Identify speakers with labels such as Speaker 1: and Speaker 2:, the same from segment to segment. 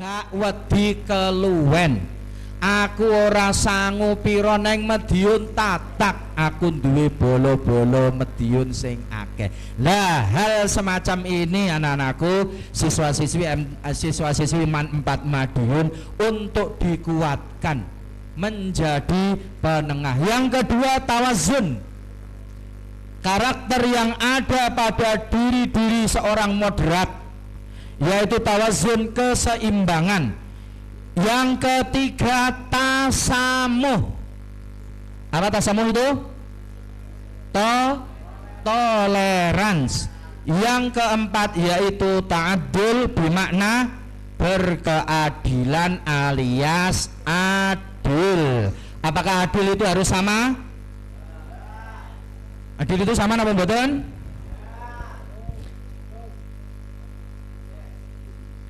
Speaker 1: Gak wedi keluwen. Aku ora sangu pira neng Madiun tatak. Aku duwe bolo-bolo Madiun sing akeh. Lah hal semacam ini anak-anakku, siswa-siswi MAN 4 Madiun untuk dikuatkan menjadi penengah. Yang kedua, tawazun. Karakter yang ada pada diri seorang moderat, yaitu tawazun, keseimbangan. Yang ketiga, tasamuh. Apa tasamuh itu? Tolerans. Yang keempat yaitu ta'adul, bermakna berkeadilan alias adil. Apakah adil itu harus sama? Adil itu sama apa mboten?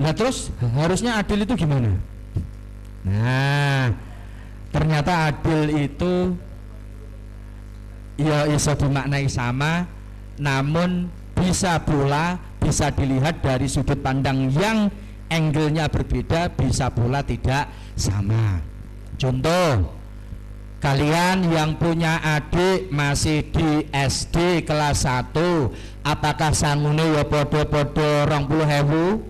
Speaker 1: Nah terus harusnya adil itu gimana? Nah ternyata adil itu ya bisa dimaknai sama, namun bisa pula bisa dilihat dari sudut pandang yang angle-nya berbeda, bisa pula tidak sama. Contoh, kalian yang punya adik masih di SD kelas 1, apakah sangune ya podo-podo 20.000?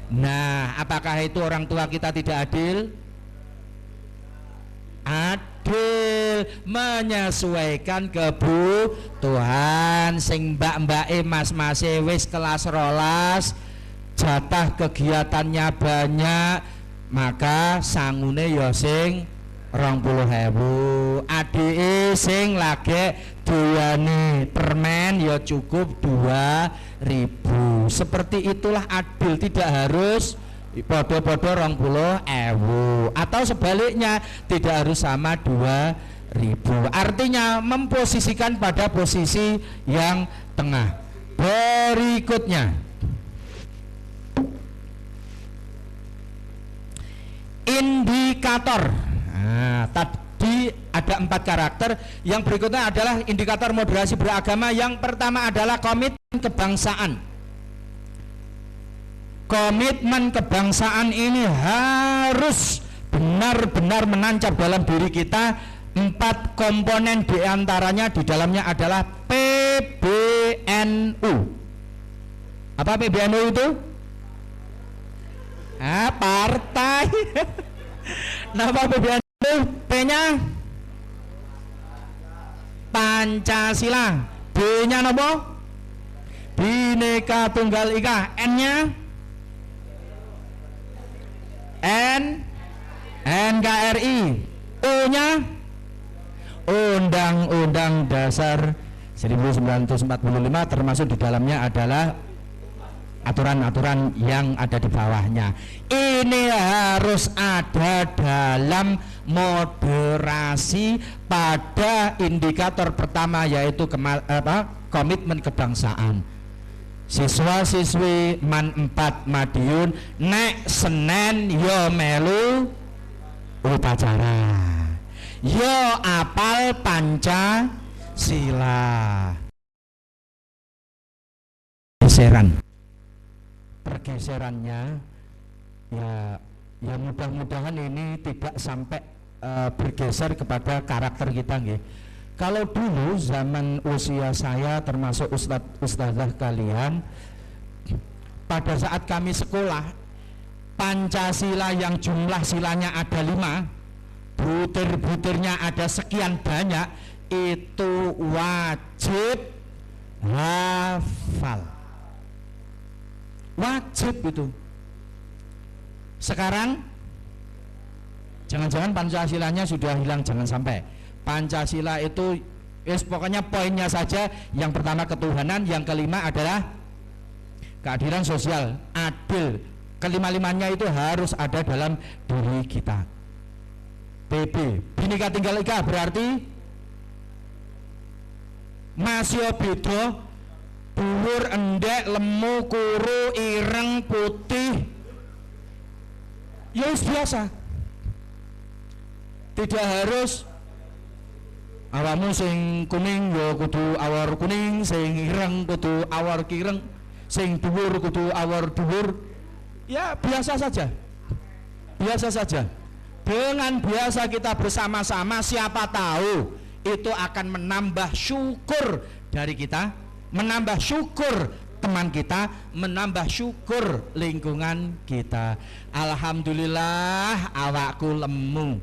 Speaker 1: Nah, apakah itu orang tua kita tidak adil? Adil, menyesuaikan kebutuhan. Sing mbak-mbake mas-mase wis kelas 12, jatah kegiatannya banyak, maka sangune ya sing 20.000. Adike sing lagi doyane permen ya cukup 2.000. Seperti itulah adil, tidak harus podo-podo 20.000 atau sebaliknya tidak harus sama 2.000. Artinya memposisikan pada posisi yang tengah. Berikutnya, indikator. Nah, tadi ada 4 karakter. Yang berikutnya adalah indikator moderasi beragama. Yang pertama adalah komitmen kebangsaan. Komitmen kebangsaan ini harus benar-benar menancap dalam diri kita. 4 komponen diantaranya di dalamnya adalah PBNU. Apa PBNU itu? Partai. Nama PBNU, P-nya Pancasila, B-nya apa? Bhinneka Tunggal Ika, N-nya NKRI, O-nya Undang-Undang Dasar 1945, termasuk di dalamnya adalah aturan-aturan yang ada di bawahnya. Ini harus ada dalam moderasi pada indikator pertama, yaitu komitmen kebangsaan. Siswa-siswi MAN 4 Madiun nek Senen yo melu upacara, yo apal Pancasila. Pergeserannya ya mudah-mudahan ini tidak sampai bergeser kepada karakter kita nggih. Kalau dulu zaman usia saya termasuk ustadzah kalian, pada saat kami sekolah, Pancasila yang jumlah silanya ada 5, butir-butirnya ada sekian banyak, itu wajib hafal. Wajib itu. Sekarang jangan-jangan Pancasilanya sudah hilang, jangan sampai. Pancasila itu pokoknya poinnya saja, yang pertama ketuhanan, yang kelima adalah keadilan sosial, adil. Kelima-limanya itu harus ada dalam diri kita. PB, Bhinneka Tunggal Ika, berarti masih beda, dhuwur, endek, lemu, kuru, ireng, putih, ya biasa. Tidak harus awamu sing kuning ya kudu awar kuning, sing ireng kudu awar kireng, sing dhuwur kudu awar dhuwur. Ya biasa saja, biasa saja. Dengan biasa kita bersama-sama, siapa tahu itu akan menambah syukur dari kita, menambah syukur teman kita, menambah syukur lingkungan kita. Alhamdulillah awakku lemu.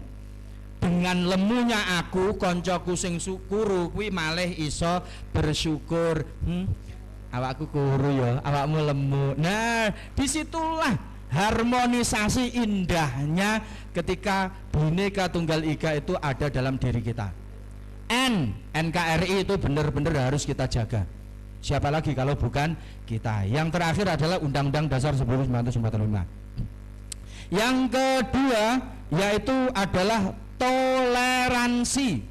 Speaker 1: Dengan lemunya aku, koncoku sing syukuru kuwi malih iso bersyukur. Awakku kuru ya, awakmu lemu. Nah, disitulah harmonisasi indahnya ketika Bhinneka Tunggal Ika itu ada dalam diri kita. NKRI itu benar-benar harus kita jaga. Siapa lagi kalau bukan kita. Yang terakhir adalah Undang-Undang Dasar 1945. Yang kedua yaitu adalah toleransi.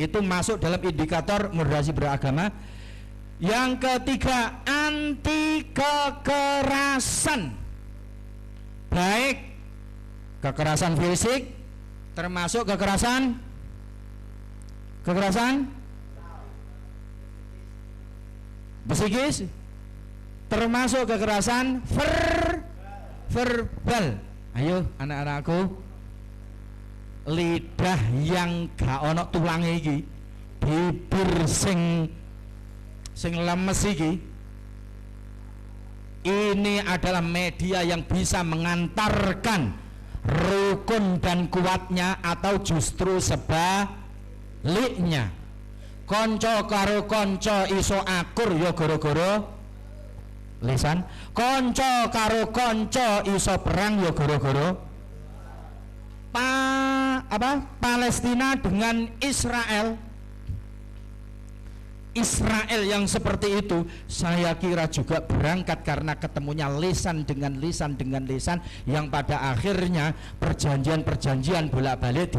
Speaker 1: Itu masuk dalam indikator moderasi beragama. Yang ketiga, anti kekerasan, baik kekerasan fisik termasuk kekerasan psikis, termasuk kekerasan verbal. Ayo anak-anakku, lidah yang gak ono tulange iki, bibir sing lemes iki, ini adalah media yang bisa mengantarkan rukun dan kuatnya atau justru sebaliknya. Konco karo konco iso akur ya gara-gara lisan, konco karo konco iso perang ya gara-gara Palestina dengan Israel yang seperti itu, saya kira juga berangkat karena ketemunya lisan dengan lisan yang pada akhirnya perjanjian bolak-balik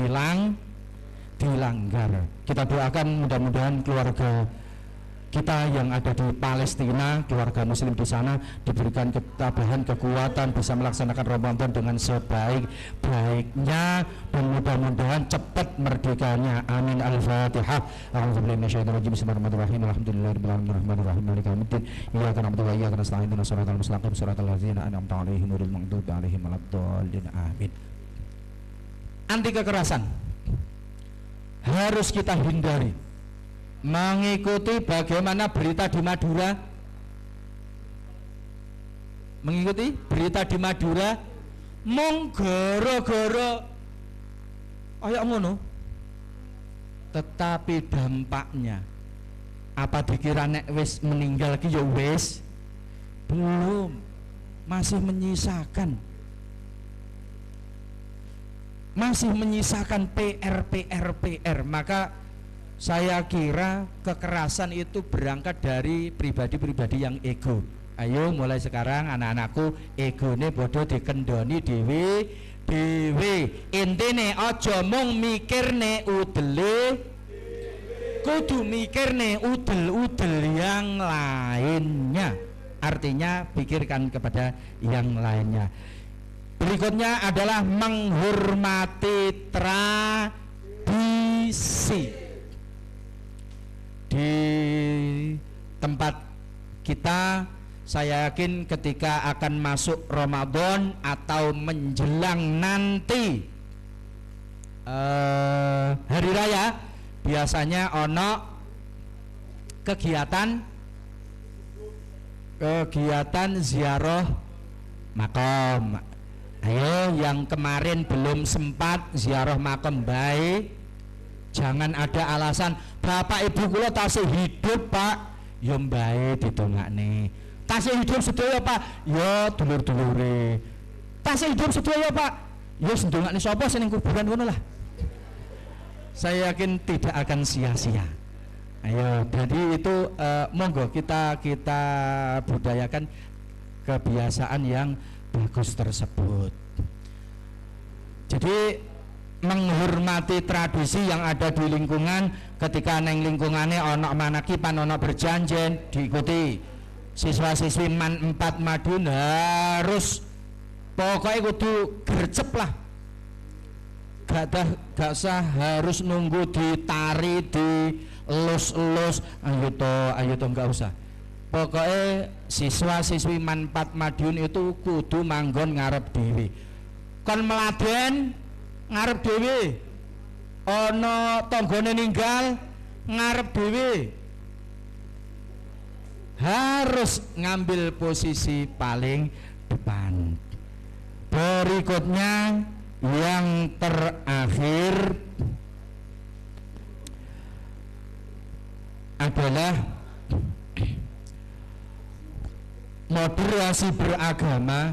Speaker 1: dilanggar. Kita doakan mudah-mudahan keluarga kita yang ada di Palestina, keluarga muslim di sana diberikan ketabahan, kekuatan, bisa melaksanakan Ramadan dengan sebaik-baiknya dan mudah-mudahan cepat merdekanya. Amin. Al-Fatihah. A'udzubillahi minasyaitonirrajim. Bismillahirrahmanirrahim. Alhamdulillahirabbil alamin arrahmanirrahim maliki yaumiddin. Iyyaka na'budu wa iyyaka nasta'in. Ihdinas siratal mustaqim siratal ladzina an'amta 'alaihim ghairil maghdubi 'alaihim waladdallin. Amin. Anti kekerasan harus kita hindari. Mengikuti bagaimana berita di Madura, mengikuti berita di Madura, mung gara-gara kaya ngono, tetapi dampaknya apa dikira nek wis meninggal ki ya wis? Belum, masih menyisakan PR. Maka saya kira kekerasan itu berangkat dari pribadi-pribadi yang ego. Ayo mulai sekarang anak-anakku, egone bodoh dikendoni dewe. Intine aja mung mikirne udele, kudu mikirne udel-udel yang lainnya. Artinya pikirkan kepada yang lainnya. Berikutnya adalah menghormati tradisi. Di tempat kita, saya yakin ketika akan masuk Ramadan atau menjelang nanti hari raya, biasanya ono kegiatan ziarah makam. Ayo yang kemarin belum sempat ziarah makam baik, jangan ada alasan bapak ibu kula tasih hidup pak, ya mbae didongakne. Tasih hidup sedaya pak, ya dulur-dulure. Tasih hidup sedaya pak, ya ndongakne sapa sing ning kuburan ngono lah. Saya yakin tidak akan sia-sia. Ayo, jadi itu monggo kita budayakan kebiasaan yang bagus tersebut. Jadi menghormati tradisi yang ada di lingkungan, ketika neng lingkungannya ono manakipan, ono berjanjian diikuti. Siswa-siswi man 4 Madun harus pokoknya kudu gercep lah, gak usah harus nunggu ditari, di elus-elus, ayo to gak usah. Pokoknya siswa-siswi Manfaat Madiun itu kudu manggon ngarep dhewe. Kon meladen ngarep dhewe. Ana tanggane ninggal ngarep dhewe. Harus ngambil posisi paling depan. Berikutnya yang terakhir adalah moderasi beragama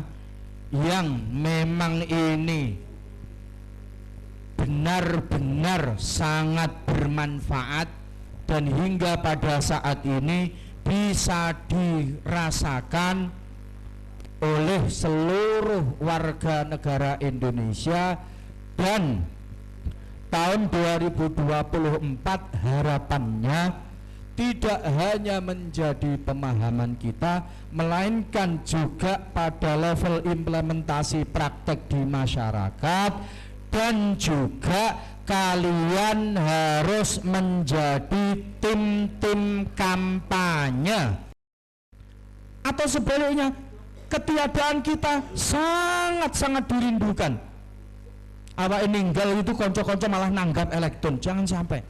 Speaker 1: yang memang ini benar-benar sangat bermanfaat dan hingga pada saat ini bisa dirasakan oleh seluruh warga negara Indonesia, dan tahun 2024 harapannya tidak hanya menjadi pemahaman kita, melainkan juga pada level implementasi praktek di masyarakat, dan juga kalian harus menjadi tim-tim kampanye. Atau sebaliknya, ketiadaan kita sangat-sangat dirindukan. Awake ninggal itu konco-konco malah nanggap elektron, jangan sampai.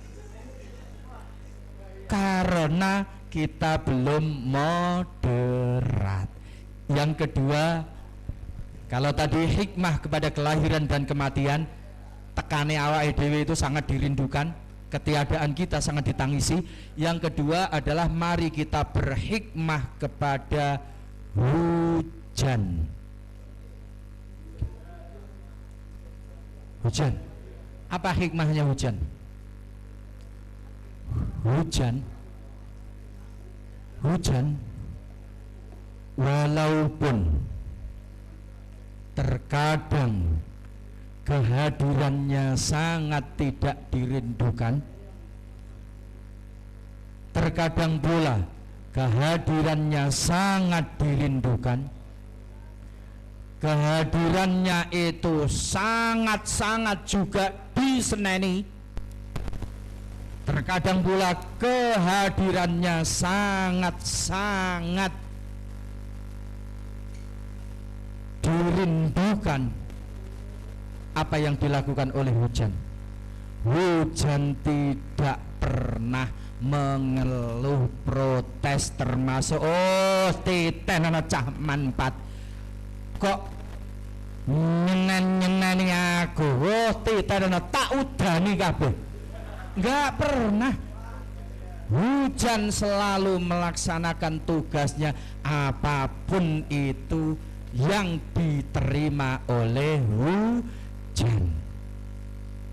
Speaker 1: Karena kita belum moderat. Yang kedua, kalau tadi hikmah kepada kelahiran dan kematian, tekane awake dhewe itu sangat dirindukan, ketiadaan kita sangat ditangisi. Yang kedua adalah mari kita berhikmah kepada hujan. Hujan. Apa hikmahnya hujan? Hujan walaupun terkadang kehadirannya sangat tidak dirindukan, terkadang pula kehadirannya sangat dirindukan, kehadirannya itu sangat-sangat juga diseneni, terkadang pula kehadirannya sangat-sangat dirindukan. Apa yang dilakukan oleh hujan? Hujan tidak pernah mengeluh, protes, termasuk titen ana cah Manfaat kok nyeneni aku, titen ana tak udani kabeh. Enggak pernah. Hujan selalu melaksanakan tugasnya, apapun itu yang diterima oleh hujan.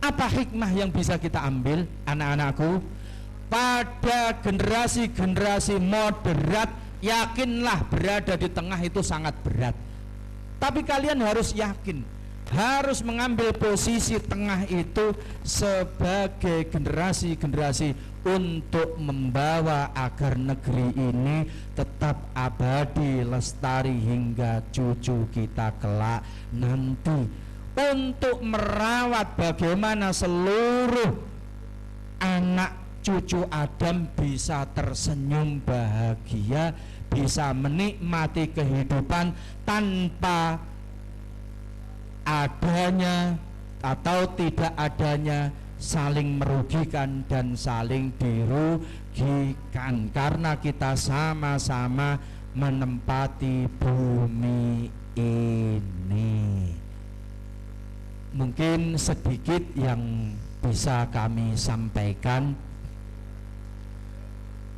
Speaker 1: Apa hikmah yang bisa kita ambil, anak-anakku? Pada generasi-generasi moderat, yakinlah berada di tengah itu sangat berat. Tapi kalian harus yakin, harus mengambil posisi tengah itu sebagai generasi-generasi untuk membawa agar negeri ini tetap abadi, lestari hingga cucu kita kelak nanti, untuk merawat bagaimana seluruh anak cucu Adam bisa tersenyum bahagia, bisa menikmati kehidupan tanpa adanya atau tidak adanya saling merugikan dan saling dirugikan, karena kita sama-sama menempati bumi ini. Mungkin sedikit yang bisa kami sampaikan,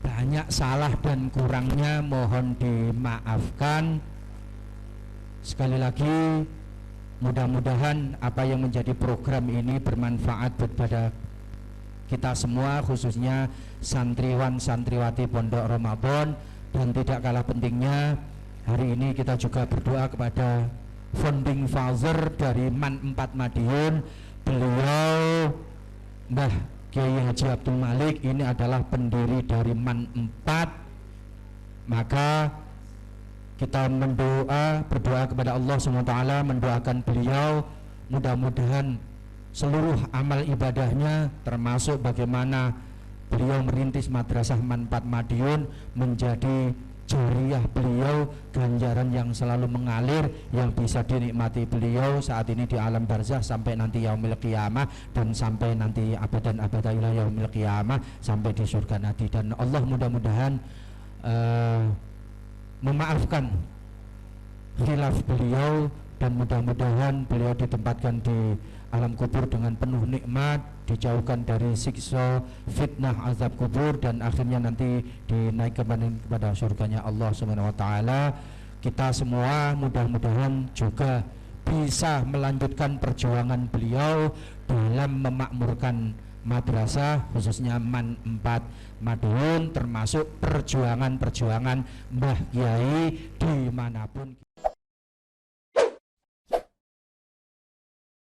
Speaker 1: banyak salah dan kurangnya mohon dimaafkan. Sekali lagi, mudah-mudahan apa yang menjadi program ini bermanfaat kepada kita semua, khususnya santriwan santriwati Pondok Ramadan. Dan tidak kalah pentingnya, hari ini kita juga berdoa kepada founding father dari Manfaat Madiun, beliau Mbah Kiai Haji Abdul Malik ini adalah pendiri dari Manfaat. Maka kita berdoa kepada Allah SWT, mendoakan beliau mudah-mudahan seluruh amal ibadahnya, termasuk bagaimana beliau merintis Madrasah Manfaat Madiun, menjadi jariah beliau, ganjaran yang selalu mengalir yang bisa dinikmati beliau saat ini di alam barzah sampai nanti yaumil qiyamah dan sampai nanti abadan abada ila yaumil qiyamah sampai di surga nanti. Dan Allah mudah-mudahan memaafkan khilaf beliau dan mudah-mudahan beliau ditempatkan di alam kubur dengan penuh nikmat, dijauhkan dari siksa, fitnah, azab kubur, dan akhirnya nanti dinaikkan kepada surganya Allah Subhanahu wa taala. Kita semua mudah-mudahan juga bisa melanjutkan perjuangan beliau dalam memakmurkan madrasah, khususnya Man 4 Madiun, termasuk perjuangan-perjuangan Mbah Kiai dimanapun.